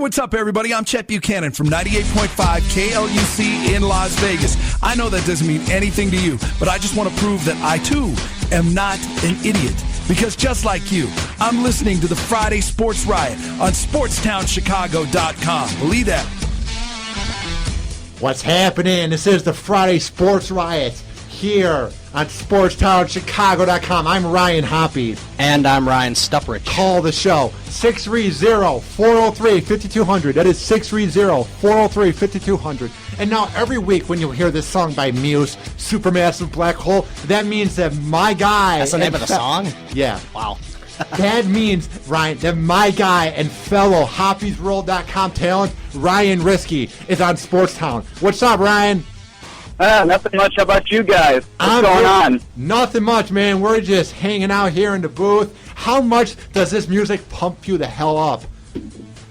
what's up, everybody? I'm Chet Buchanan from 98.5 KLUC in Las Vegas. I know that doesn't mean anything to you, but I just want to prove that I, too, am not an idiot. Because just like you, I'm listening to the Friday Sports Riot on SportsTownChicago.com. Believe that. What's happening? This is the Friday Sports Riot here on SportsTownChicago.com. I'm Ryan Hoppy. And I'm Ryan Stuprich. Call the show, 630-403-5200. That is 630-403-5200. And now every week when you hear this song by Muse, Supermassive Black Hole, that means that my guy... That's the name of the song? Yeah. Wow. That means, Ryan, that my guy and fellow HoppysWorld.com talent, Ryan Risky, is on Sportstown. What's up, Ryan? Nothing much. How about you guys? What's going on? Nothing much, man. We're just hanging out here in the booth. How much does this music pump you the hell up?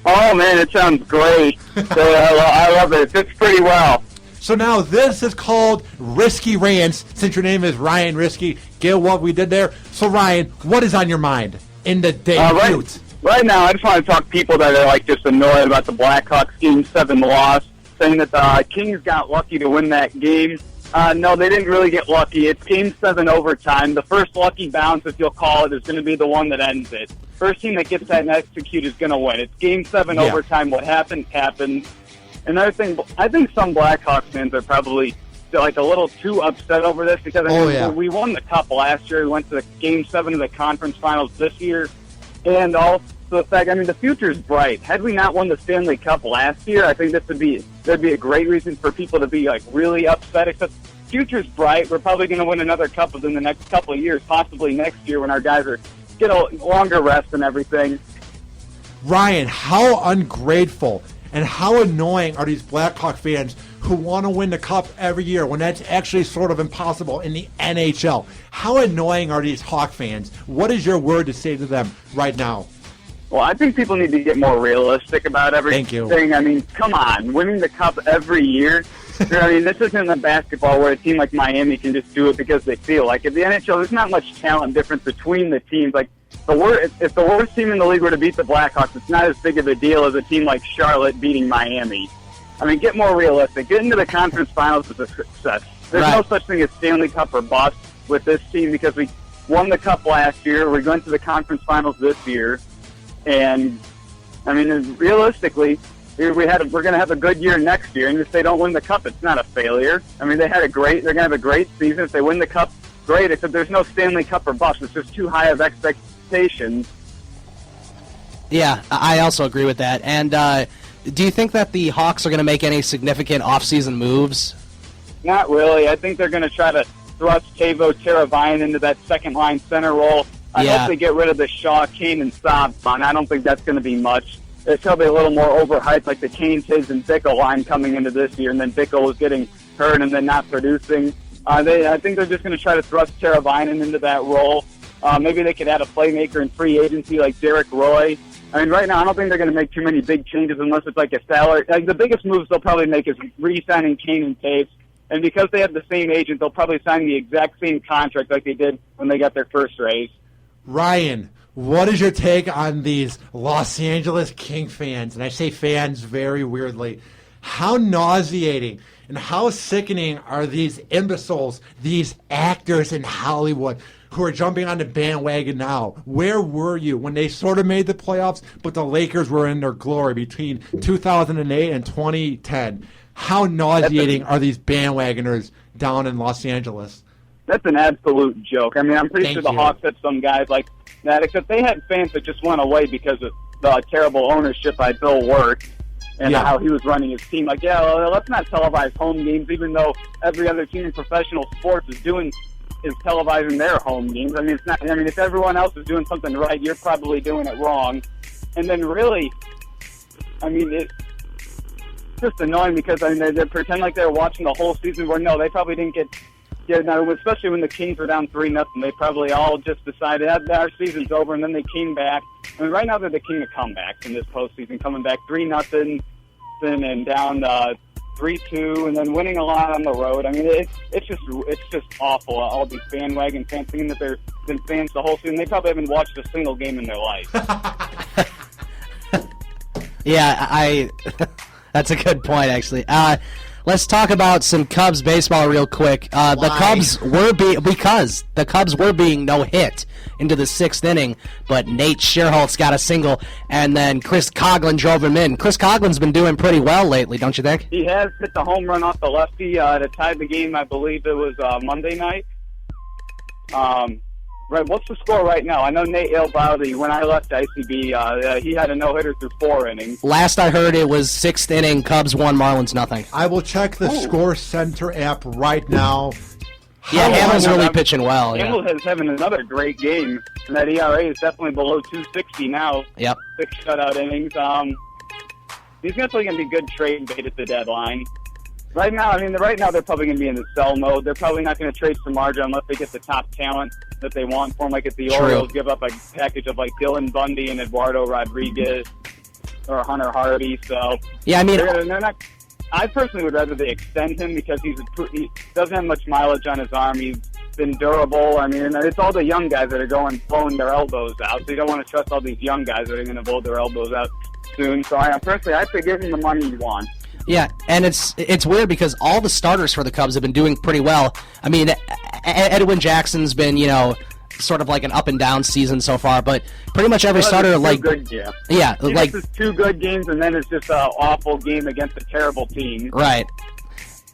Oh, man, it sounds great. I love it. It fits pretty well. So now this is called Risky Rants, since your name is Ryan Risky. Get what we did there? So, Ryan, what is on your mind in the debut? Right now, I just want to talk to people that are just annoyed about the Blackhawks Game 7 loss, saying that the Kings got lucky to win that game. No, they didn't really get lucky. It's Game 7 overtime. The first lucky bounce, if you'll call it, is going to be the one that ends it. First team that gets that and execute is going to win. It's Game 7 overtime. What happens, happens. Another thing, I think some Blackhawks fans are probably a little too upset over this because we won the Cup last year. We went to the Game 7 of the conference finals this year. And also the fact, the future's bright. Had we not won the Stanley Cup last year, I think there'd be a great reason for people to be really upset. Except future's bright. We're probably going to win another Cup within the next couple of years, possibly next year when our guys get a longer rest and everything. Ryan, how ungrateful and how annoying are these Blackhawk fans who want to win the Cup every year when that's actually sort of impossible in the NHL? How annoying are these Hawk fans? What is your word to say to them right now? Well, I think people need to get more realistic about everything. Thank you. Come on, winning the Cup every year. This isn't a basketball where a team like Miami can just do it because they feel like it. The NHL, there's not much talent difference between the teams. If the worst team in the league were to beat the Blackhawks, it's not as big of a deal as a team like Charlotte beating Miami. Get more realistic. Get into the conference finals is a success. There's no such thing as Stanley Cup or bust with this team because we won the Cup last year. We're going to the conference finals this year. And, realistically, we're going to have a good year next year. And if they don't win the Cup, it's not a failure. they're going to have a great season. If they win the Cup, great. Except there's no Stanley Cup or bust. It's just too high of expectations. Yeah, I also agree with that. And do you think that the Hawks are going to make any significant offseason moves? Not really. I think they're going to try to thrust Teuvo Teravainen into that second-line center role. I hope they get rid of the Shaw, Kane, and Saab. I don't think that's going to be much. It's probably a little more overhyped, like the Kane, Tiz, and Bickle line coming into this year, and then Bickle was getting hurt and then not producing. I think they're just going to try to thrust Teravainen into that role. Maybe they could add a playmaker in free agency like Derek Roy. Right now, I don't think they're going to make too many big changes unless it's like a salary. The biggest moves they'll probably make is re-signing Kane and Taves. And because they have the same agent, they'll probably sign the exact same contract like they did when they got their first raise. Ryan, what is your take on these Los Angeles King fans? And I say fans very weirdly. How nauseating and how sickening are these imbeciles, these actors in Hollywood who are jumping on the bandwagon now? Where were you when they sort of made the playoffs, but the Lakers were in their glory between 2008 and 2010? How nauseating are these bandwagoners down in Los Angeles? That's an absolute joke. I'm pretty sure the Hawks had some guys like that, except they had fans that just went away because of the terrible ownership by Bill Wirtz and how he was running his team. Let's not televise home games, even though every other team in professional sports is televising their home games. It's not. If everyone else is doing something right, you're probably doing it wrong. And then really, it's just annoying because they pretend like they're watching the whole season. Where no, they probably didn't get. Especially when the Kings were down 3-0, they probably all just decided that our season's over, and then they came back. Right now they're the king of comebacks in this postseason, coming back 3-0 and down 3-2, and then winning a lot on the road. It's just awful. All these bandwagon fans thinking that they've been fans the whole season. They probably haven't watched a single game in their life. Yeah, that's a good point, actually. Let's talk about some Cubs baseball real quick. The Cubs were being no hit into the 6th inning, but Nate Scherholtz got a single, and then Chris Coughlin drove him in. Chris Coughlin's been doing pretty well lately, don't you think? He has hit the home run off the lefty to tie the game. I believe it was Monday night. Right, what's the score right now? I know Nate Eovaldi, when I left ICB, he had a no-hitter through 4 innings. Last I heard, it was 6th inning, Cubs 1, Marlins nothing. I will check the Score Center app right now. Yeah, Hamill's really pitching well. Hamill is having another great game, and that ERA is definitely below 260 now. Yep. 6 shutout innings. He's definitely going to be good trade bait at the deadline. Right now they're probably going to be in the sell mode. They're probably not going to trade Samardzija unless they get the top talent that they want for him. Like if the Orioles give up a package of like Dylan Bundy and Eduardo Rodriguez or Hunter Hardy. So yeah, I mean, they're not. I personally would rather they extend him because he doesn't have much mileage on his arm. He's been durable. I mean, it's all the young guys that are blowing their elbows out. So you don't want to trust all these young guys that are going to blow their elbows out soon. So I say give him the money he wants. Yeah, and it's weird because all the starters for the Cubs have been doing pretty well. I mean, Edwin Jackson's been, sort of like an up and down season so far, but pretty much every starter this is 2 good games, and then it's just an awful game against a terrible team. Right.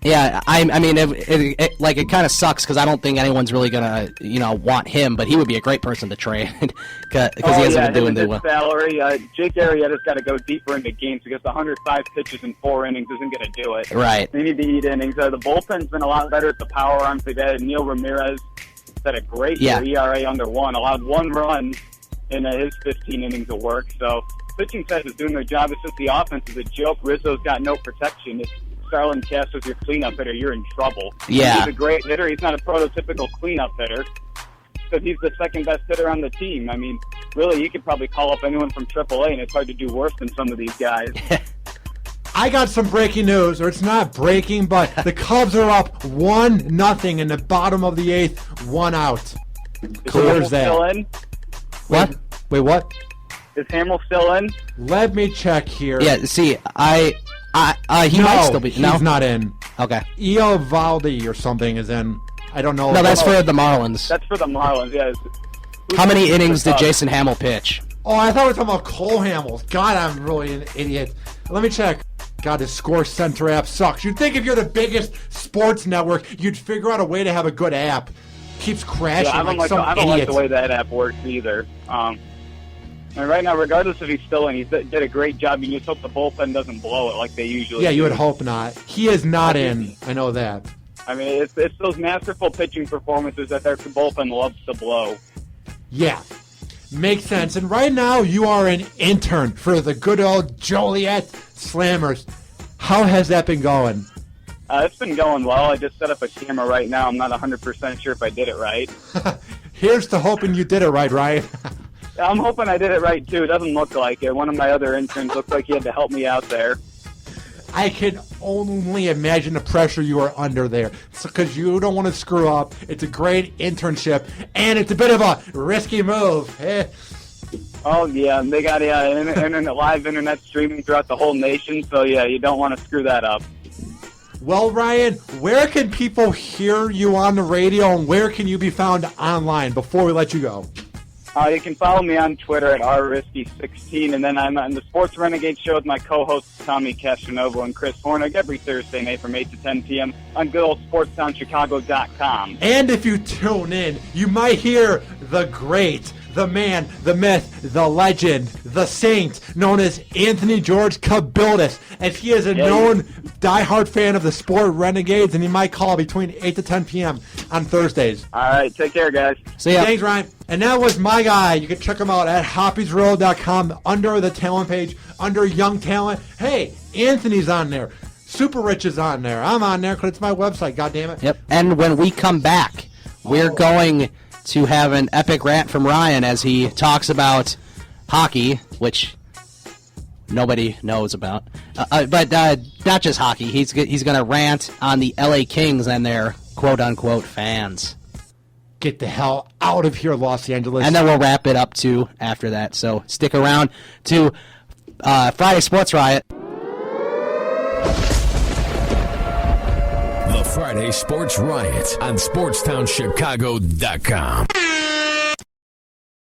Yeah, I mean, it kind of sucks because I don't think anyone's really gonna, want him, but he would be a great person to trade because he hasn't been doing too well. Salary, Jake Arrieta's got to go deeper into games because 105 pitches in 4 innings isn't going to do it. Right. They need to eat innings. The bullpen's been a lot better at the power arms. They've added Neil Ramirez, had a great year, ERA under 1, allowed 1 run in his 15 innings of work. So pitching staff is doing their job. It's just the offense is a joke. Rizzo's got no protection. If Starlin Castro's your cleanup hitter, you're in trouble. Yeah. He's a great hitter. He's not a prototypical cleanup hitter, but he's the second best hitter on the team. I mean, really, you could probably call up anyone from AAA, and it's hard to do worse than some of these guys. I got some breaking news, or it's not breaking, but the Cubs are up 1-0 in the bottom of the 8th, 1 out. Clears that. Still in? What? Wait, what? Is Hamill still in? Let me check here. Yeah, see, he might still be. No, he's not in. Okay. Eovaldi or something is in. I don't know. No, that's for the Marlins. That's for the Marlins, yeah. How many innings did Jason Hamill pitch? Oh, I thought we were talking about Cole Hamels. God, I'm really an idiot. Let me check. God, the Score Center app sucks. You'd think if you're the biggest sports network, you'd figure out a way to have a good app. Keeps crashing I don't like the way that app works either. And right now, regardless if he's still in, he did a great job. You just hope the bullpen doesn't blow it like they usually do. Yeah, you would hope not. He is not in. I know that. I mean, it's those masterful pitching performances that their bullpen loves to blow. Yeah, makes sense. And right now, you are an intern for the good old Joliet Slammers. How has that been going? It's been going well. I just set up a camera right now. I'm not 100% sure if I did it right. Here's to hoping you did it right, Ryan. I'm hoping I did it right, too. It doesn't look like it. One of my other interns looked like he had to help me out there. I can only imagine the pressure you are under there. Because you don't want to screw up. It's a great internship, and it's a bit of a risky move. Oh, yeah. They got live internet streaming throughout the whole nation, so, yeah, you don't want to screw that up. Well, Ryan, where can people hear you on the radio, and where can you be found online before we let you go? You can follow me on Twitter at rrisky16, and then I'm on the Sports Renegade Show with my co-hosts Tommy Castanovo and Chris Hornick every Thursday night from 8 to 10 p.m. on good old SportsTownChicago.com. And if you tune in, you might hear the great, the man, the myth, the legend, the saint, known as Anthony George Cabildis, as he is a known diehard fan of the Sport Renegades, and he might call between 8 to 10 p.m. on Thursdays. All right, take care, guys. See ya. Thanks, Ryan. And that was my guy. You can check him out at hoppysroad.com under the talent page, under Young Talent. Hey, Anthony's on there. Super Rich is on there. I'm on there because it's my website, goddammit. Yep. And when we come back, we're going to have an epic rant from Ryan as he talks about hockey, which nobody knows about. But not just hockey. He's going to rant on the LA Kings and their quote-unquote fans. Get the hell out of here, Los Angeles. And then we'll wrap it up, too, after that. So stick around to Friday Sports Riot. The Friday Sports Riot on SportsTownChicago.com.